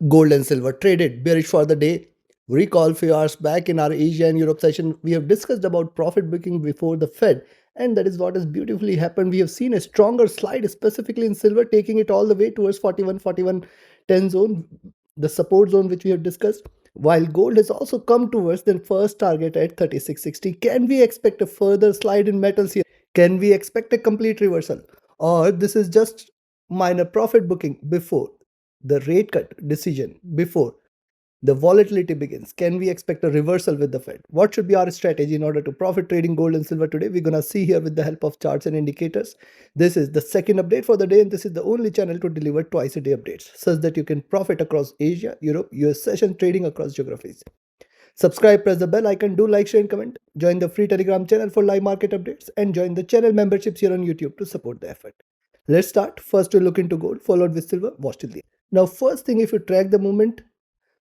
Gold and silver traded bearish for the day. Recall few hours back in our Asia and Europe session, we have discussed about profit booking before the Fed, and that is what has beautifully happened. We have seen a stronger slide, specifically in silver, taking it all the way towards 41, 41, 10 zone, the support zone which we have discussed. While gold has also come towards the first target at 3660. Can we expect a further slide in metals here? Can we expect a complete reversal? Or this is just minor profit booking before the rate cut decision, before the volatility begins? Can we expect a reversal with the Fed? What should be our strategy in order to profit trading gold and silver today? We're going to see here with the help of charts and indicators. This is the second update for the day, and this is the only channel to deliver twice a day updates such that you can profit across Asia, Europe, US session trading across geographies. Subscribe, press the bell icon, do like, share, and comment. Join the free Telegram channel for live market updates and join the channel memberships here on YouTube to support the effort. Let's start. First, we look into gold, followed with silver. Watch till the end. Now, first thing, if you track the movement,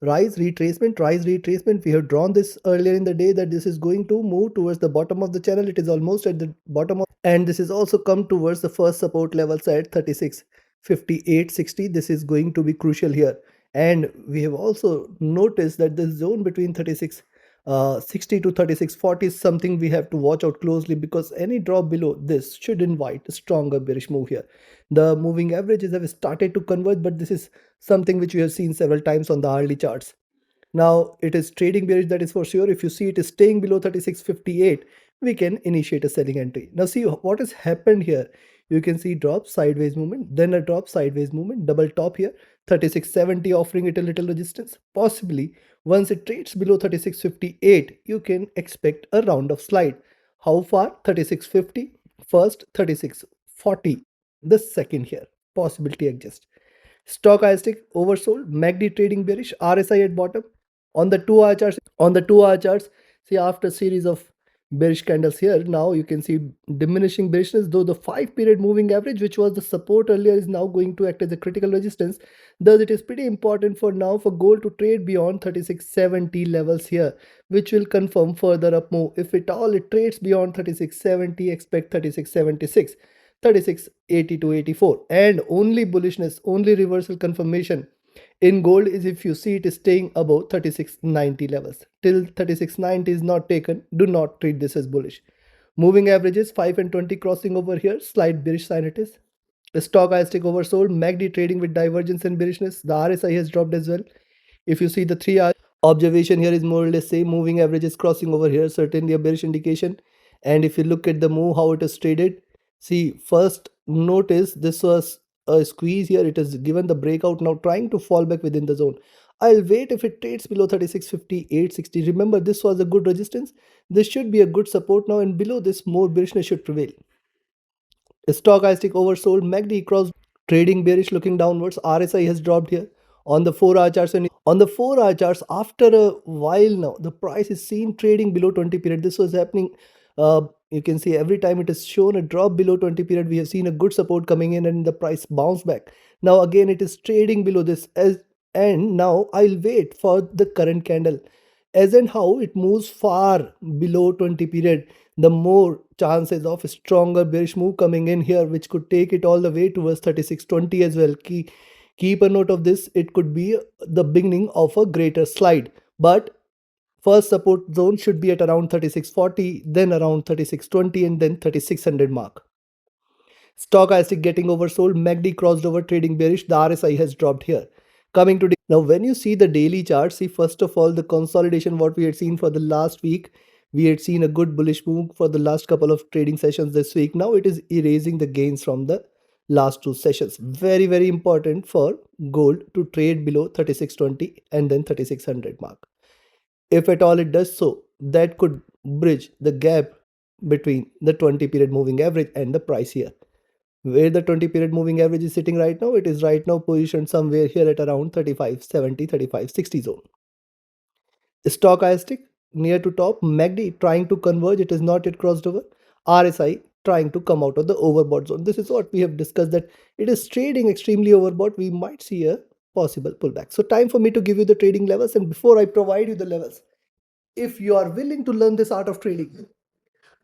rise, retracement, we have drawn this earlier in the day that this is going to move towards the bottom of the channel. It is almost at the bottom of, and this is also come towards the first support levels at 36.5860. This is going to be crucial here. And we have also noticed that the zone between 36.60 to 36.40 is something we have to watch out closely, because any drop below this should invite a stronger bearish move here. The moving averages have started to converge, but this is something which we have seen several times on the hourly charts. Now it is trading bearish, that is for sure. If you see it is staying below 36.58, we can initiate a selling entry. Now see what has happened here. You can see drop, sideways movement, then a drop, sideways movement, double top here, 36.70 offering it a little resistance. Possibly once it trades below 36.58, you can expect a round of slide. How far? 36.50 first, 36.40 the second here. Possibility exists. Stochastic oversold, MACD trading bearish, RSI at bottom. On the 2 hour charts, see after series of bearish candles here, now you can see diminishing bearishness, though the 5-period moving average, which was the support earlier, is now going to act as a critical resistance. Thus it is pretty important for now for gold to trade beyond 36.70 levels here, which will confirm further up move. If at all it trades beyond 36.70, expect 36.76, 36.80 to 84, and only bullishness, only reversal confirmation in gold is if you see it is staying above 36.90 levels. Till 36.90 is not taken, do not treat this as bullish. Moving averages 5 and 20 crossing over here, slight bearish sign it is. The stochastic oversold, MACD trading with divergence and bearishness. The RSI has dropped as well. If you see the 3 hour observation here is more or less same. Moving averages crossing over here, certainly a bearish indication. And if you look at the move, how it is traded, see, first notice this was a squeeze here. It has given the breakout, now trying to fall back within the zone. I'll wait if it trades below 36.50, 860. Remember, this was a good resistance. This should be a good support now, and below this, more bearishness should prevail. Stochastic oversold, MACD cross trading bearish, looking downwards. RSI has dropped here on the 4-hour charts, and on the 4-hour charts, after a while now, the price is seen trading below 20 period. This was happening. You can see every time it is shown a drop below 20 period, we have seen a good support coming in and the price bounce back. Now again it is trading below this, and now I'll wait for the current candle. As and how it moves far below 20 period, the more chances of a stronger bearish move coming in here, which could take it all the way towards 36.20 as well. Keep a note of this. It could be the beginning of a greater slide, but first support zone should be at around 36.40, then around 36.20, and then 3600 mark. Stochastic getting oversold, MACD crossed over trading bearish. The RSI has dropped here. Coming to now, when you see the daily chart, see first of all the consolidation what we had seen for the last week. We had seen a good bullish move for the last couple of trading sessions this week. Now it is erasing the gains from the last 2 sessions. Very, very important for gold to trade below 36.20 and then 3600 mark. If at all it does so, that could bridge the gap between the 20 period moving average and the price here. Where the 20 period moving average is sitting right now, it is right now positioned somewhere here at around 35.70, 35.60 zone. Stochastic near to top, MACD trying to converge, it is not yet crossed over. RSI trying to come out of the overbought zone. This is what we have discussed, that it is trading extremely overbought. We might see a possible pullback. So time for me to give you the trading levels, and before I provide you the levels, if you are willing to learn this art of trading,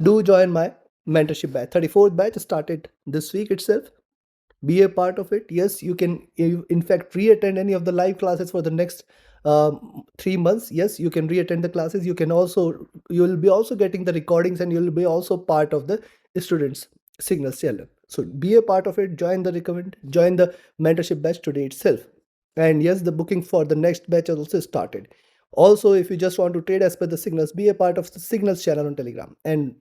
do join my mentorship batch. 34th batch started this week itself. Be a part of it. Yes, you can in fact re-attend any of the live classes for the next 3 months. Yes, you can re-attend the classes. You'll be also getting the recordings, and you'll be also part of the students signals channel. So be a part of it. Join the mentorship batch today itself. And yes, the booking for the next batch has also started. Also, if you just want to trade as per the signals, be a part of the signals channel on Telegram, and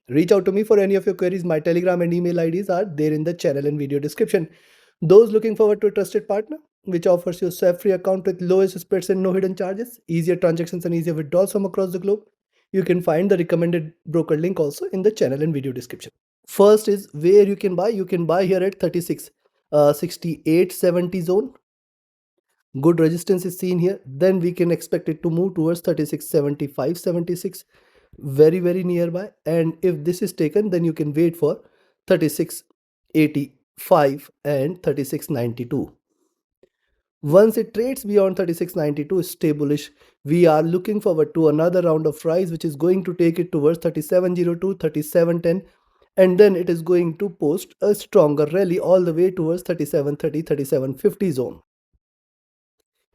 reach out to me for any of your queries. My Telegram and email IDs are there in the channel and video description. Those looking forward to a trusted partner, which offers you a swap-free account with lowest spreads and no hidden charges, easier transactions and easier withdrawals from across the globe, you can find the recommended broker link also in the channel and video description. First is where you can buy. You can buy here at 36 68.70 zone. Good resistance is seen here. Then we can expect it to move towards 36.75, 76, very nearby. And if this is taken, then you can wait for 36.85 and 36.92. Once it trades beyond 36.92, stay bullish. We are looking forward to another round of rise, which is going to take it towards 37.02, 37.10, and then it is going to post a stronger rally all the way towards 37.30, 37.50 zone.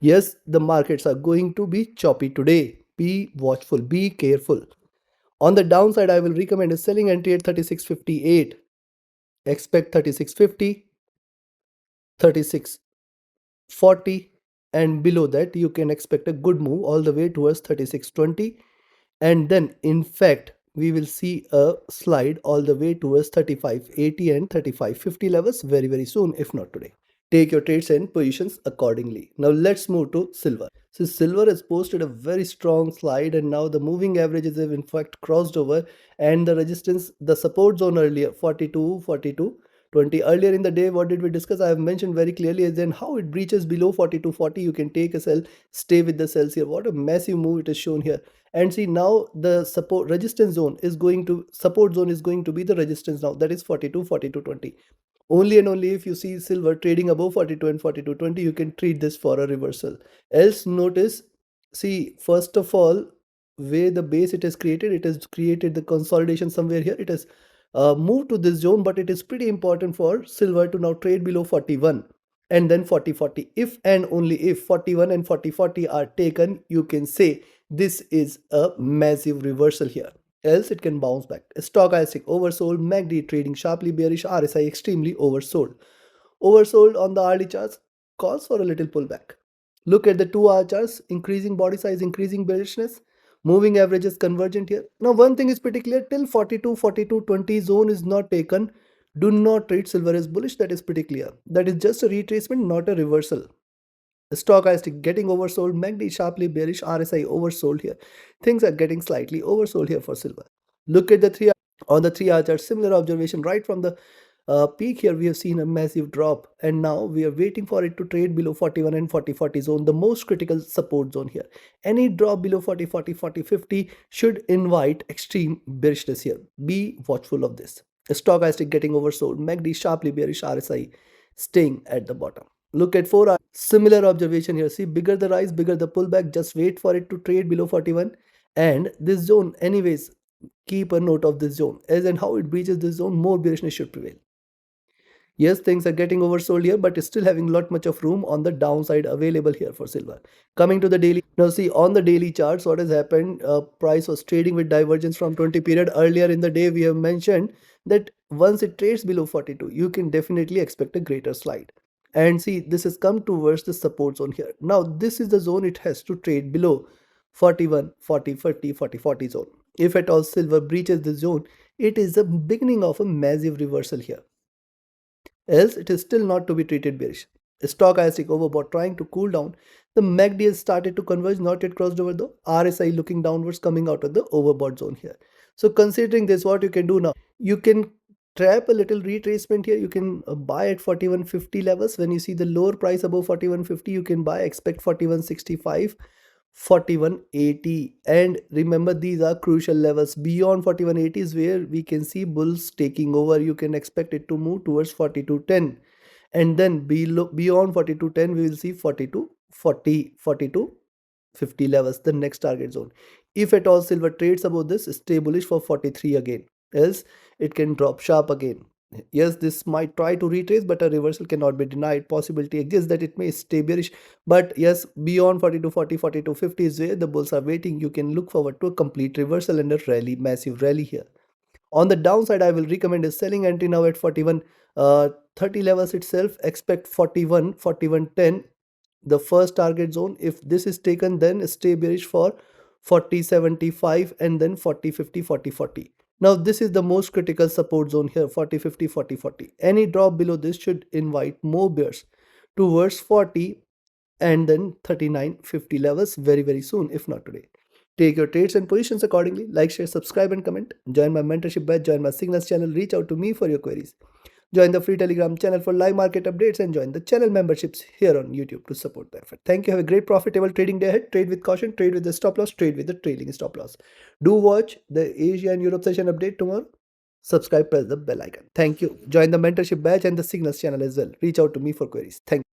Yes, the markets are going to be choppy today. Be watchful, be careful. On the downside, I will recommend a selling entry at 36.58. Expect 36.50, 36.40, and below that you can expect a good move all the way towards 36.20, and then in fact we will see a slide all the way towards 35.80 and 35.50 levels very soon, if not today. Take your trades and positions accordingly. Now let's move to silver. So silver has posted a very strong slide, and now the moving averages have in fact crossed over, and the resistance, the support zone earlier 42, 42, 20. Earlier in the day, what did we discuss? I have mentioned very clearly is then how it breaches below 42, 40. You can take a sell, stay with the sells here. What a massive move it is shown here. And see, now the support zone is going to be the resistance now, that is 42, 42, 20. Only and only if you see silver trading above 42 and 42.20, you can treat this for a reversal. Else notice, see, first of all, where the base it has created the consolidation somewhere here. It has moved to this zone, but it is pretty important for silver to now trade below 41 and then 40-40. If and only if 41 and 40-40 are taken, you can say this is a massive reversal here. Else it can bounce back. Stochastic oversold, MACD trading sharply bearish, RSI extremely oversold. Oversold on the hourly charts calls for a little pullback. Look at the 2-hour charts, increasing body size, increasing bearishness, moving averages convergent here. Now one thing is pretty clear, till 42, 42, 20 zone is not taken, do not treat silver as bullish. That is pretty clear. That is just a retracement, not a reversal. Stochastic getting oversold, MACD sharply bearish, RSI oversold here. Things are getting slightly oversold here for silver. Look at the 3-hour chart, similar observation. Right from the peak here, we have seen a massive drop, and now we are waiting for it to trade below 41 and 40-40 zone, the most critical support zone here. Any drop below 40, 40, 40, 50 should invite extreme bearishness here. Be watchful of this. Stochastic getting oversold, MACD sharply bearish, RSI staying at the bottom. Look at 4 hours. Similar observation here. See, bigger the rise, bigger the pullback. Just wait for it to trade below 41. And this zone, anyways, keep a note of this zone. As and how it breaches this zone, more bearishness should prevail. Yes, things are getting oversold here, but still having lot much of room on the downside available here for silver. Coming to the daily. Now see, on the daily charts, what has happened, price was trading with divergence from 20 period. Earlier in the day, we have mentioned that once it trades below 42, you can definitely expect a greater slide. And see, this has come towards the support zone here. Now, this is the zone it has to trade below 41, 40, 50, 40, 40 zone. If at all silver breaches this zone, it is the beginning of a massive reversal here. Else it is still not to be treated bearish. Stochastic overbought trying to cool down. The MACD has started to converge, not yet crossed over though. RSI looking downwards, coming out of the overbought zone here. So considering this, what you can do now, you can trap a little retracement here. You can buy at 41.50 levels. When you see the lower price above 41.50, you can buy, expect 41.65, 41.80, and remember these are crucial levels. Beyond 41.80 is where we can see bulls taking over. You can expect it to move towards 42.10, and then beyond 42.10 we will see 42.40, 42.50 levels, the next target zone. If at all silver trades above this, stay bullish for 43 again, else it can drop sharp again. Yes, this might try to retrace, but a reversal cannot be denied. Possibility exists that it may stay bearish, but yes, beyond 4240, 4250 is where the bulls are waiting. You can look forward to a complete reversal and a rally, massive rally here. On the downside, I will recommend a selling entry now at 41 30 levels itself. Expect 41 4110, the first target zone. If this is taken, then stay bearish for 4075 and then 4050, 4040. Now this is the most critical support zone here, 4050, 4040. Any drop below this should invite more bears towards 40 and then 3950 levels very soon, if not today. Take your trades and positions accordingly. Like, share, subscribe, and comment. Join my mentorship batch, join my signals channel, reach out to me for your queries. Join the free Telegram channel for live market updates and join the channel memberships here on YouTube to support the effort. Thank you. Have a great profitable trading day ahead. Trade with caution, trade with the stop loss, trade with the trailing stop loss. Do watch the Asia and Europe session update tomorrow. Subscribe, press the bell icon. Thank you. Join the mentorship batch and the signals channel as well. Reach out to me for queries. Thank you.